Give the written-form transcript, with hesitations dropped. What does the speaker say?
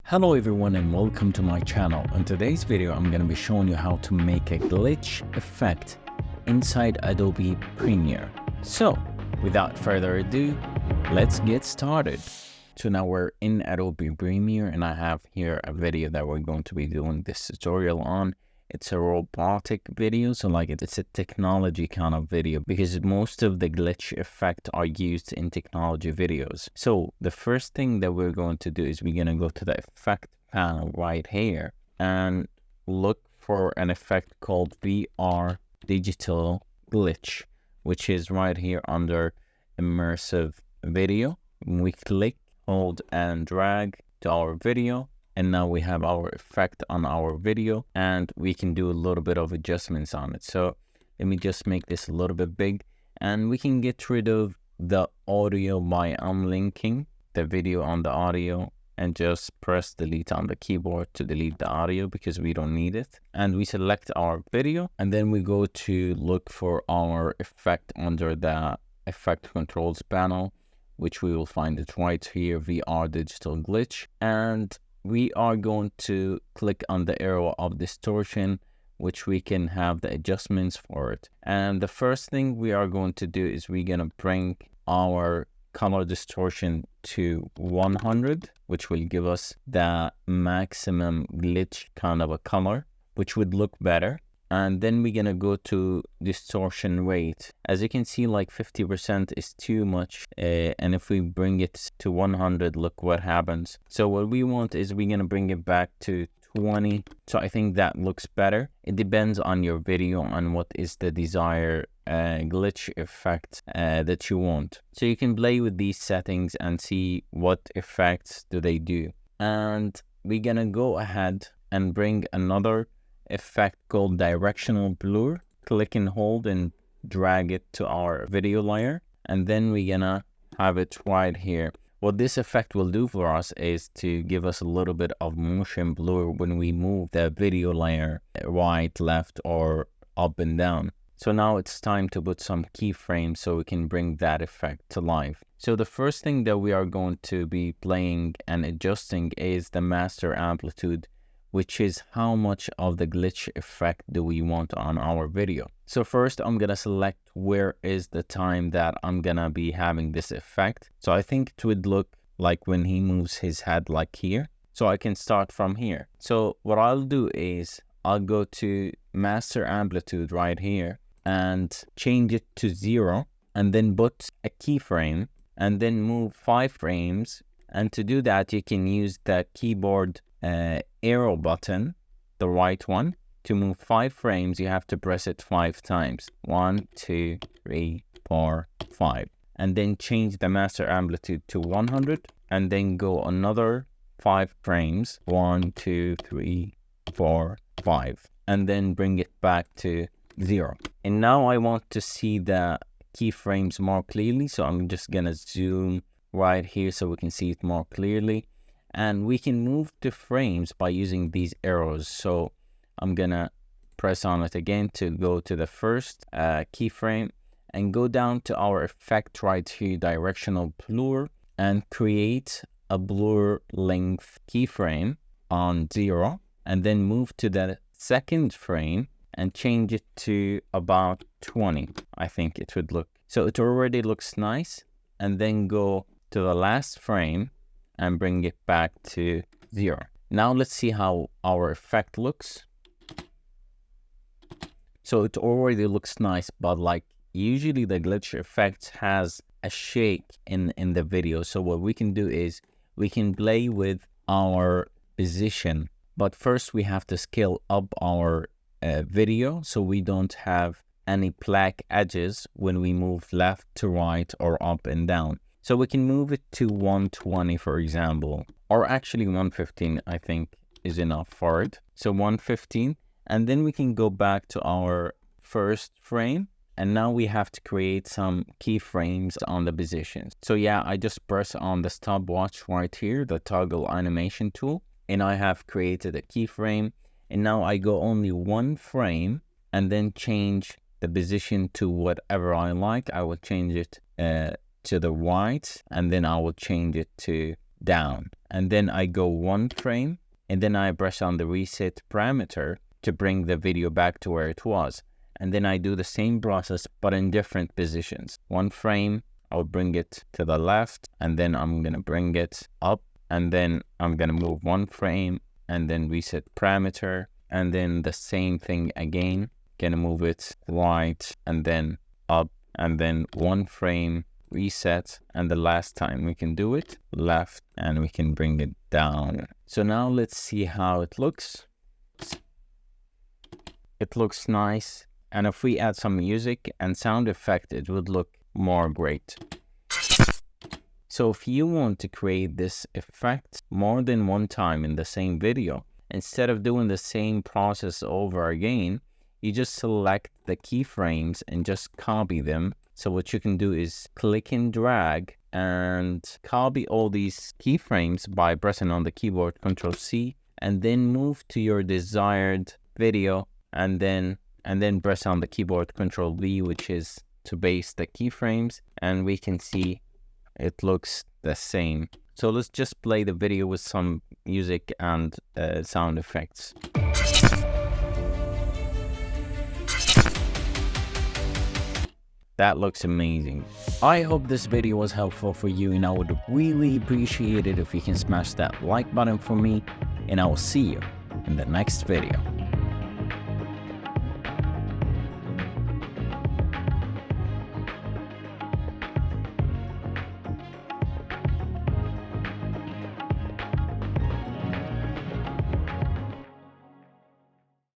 Hello everyone and welcome to my channel. In today's video I'm going to be showing you how to make a glitch effect inside Adobe Premiere. So without further ado, let's get started. So now we're in Adobe Premiere and I have here a video that we're going to be doing this tutorial on. It's a robotic video, so it's a technology kind of video because most of the glitch effects are used in technology videos. So the first thing that we're going to do is we're going to go to the effect panel right here and look for an effect called VR Digital Glitch, which is right here under immersive video. We click, hold and drag to our video. And now we have our effect on our video and we can do a little bit of adjustments on it. So let me just make this a little bit big and we can get rid of the audio by unlinking the video on the audio and just press delete on the keyboard to delete the audio because we don't need it. And we select our video and then we go to look for our effect under the effect controls panel, which we will find it right here, VR Digital Glitch. And we are going to click on the arrow of distortion, which we can have the adjustments for it. And the first thing we are going to do is we're going to bring our color distortion to 100, which will give us the maximum glitch kind of a color, which would look better. And then we're going to go to distortion rate. As you can see, 50% is too much. And if we bring it to 100, look what happens. So what we want is we're going to bring it back to 20. So I think that looks better. It depends on your video and what is the desired glitch effect that you want. So you can play with these settings and see what effects do they do. And we're going to go ahead and bring another effect called directional blur. Click and hold and drag it to our video layer, and then we're gonna have it right here. What this effect will do for us is to give us a little bit of motion blur when we move the video layer right, left, or up and down. So now it's time to put some keyframes so we can bring that effect to life. So the first thing that we are going to be playing and adjusting is the master amplitude, which is how much of the glitch effect do we want on our video. So first I'm gonna select where is the time that I'm gonna be having this effect. So I think it would look like when he moves his head like here. So I can start from here. So what I'll do is I'll go to master amplitude right here and change it to 0 and then put a keyframe and then move 5 frames. And to do that, you can use the keyboard arrow button, the right one. To move 5 frames, you have to press it 5 times. 1, 2, 3, 4, 5. And then change the master amplitude to 100 and then go another 5 frames. 1, 2, 3, 4, 5. And then bring it back to 0. And now I want to see the keyframes more clearly. So I'm just gonna zoom right here so we can see it more clearly. And we can move the frames by using these arrows. So I'm gonna press on it again to go to the first keyframe and go down to our effect right here, directional blur, and create a blur length keyframe on 0, and then move to the second frame and change it to about 20. I think it would look. So it already looks nice. And then go to the last frame and bring it back to 0. Now let's see how our effect looks. So it already looks nice, but usually the glitch effect has a shake in the video. So what we can do is we can play with our position, but first we have to scale up our video so we don't have any black edges when we move left to right or up and down. So we can move it to 120, for example, or actually 115, I think is enough for it. So 115, and then we can go back to our first frame. And now we have to create some keyframes on the positions. So yeah, I just press on the stopwatch right here, the toggle animation tool, and I have created a keyframe. And now I go only 1 frame and then change the position to whatever I like. I will change it to the right, and then I will change it to down, and then I go 1 frame, and then I press on the reset parameter to bring the video back to where it was. And then I do the same process, but in different positions. 1 frame, I'll bring it to the left, and then I'm gonna bring it up, and then I'm gonna move 1 frame, and then reset parameter, and then the same thing again. Gonna move it right, and then up, and then 1 frame, reset, and the last time we can do it left, and we can bring it down. So now let's see how it looks. It looks nice, and if we add some music and sound effect, it would look more great. So if you want to create this effect more than one time in the same video, instead of doing the same process over again, you just select the keyframes and just copy them. So what you can do is click and drag and copy all these keyframes by pressing on the keyboard Ctrl+C, and then move to your desired video, and then press on the keyboard Ctrl+V, which is to paste the keyframes, and we can see it looks the same. So let's just play the video with some music and sound effects. That looks amazing. I hope this video was helpful for you, and I would really appreciate it if you can smash that like button for me, and I will see you in the next video.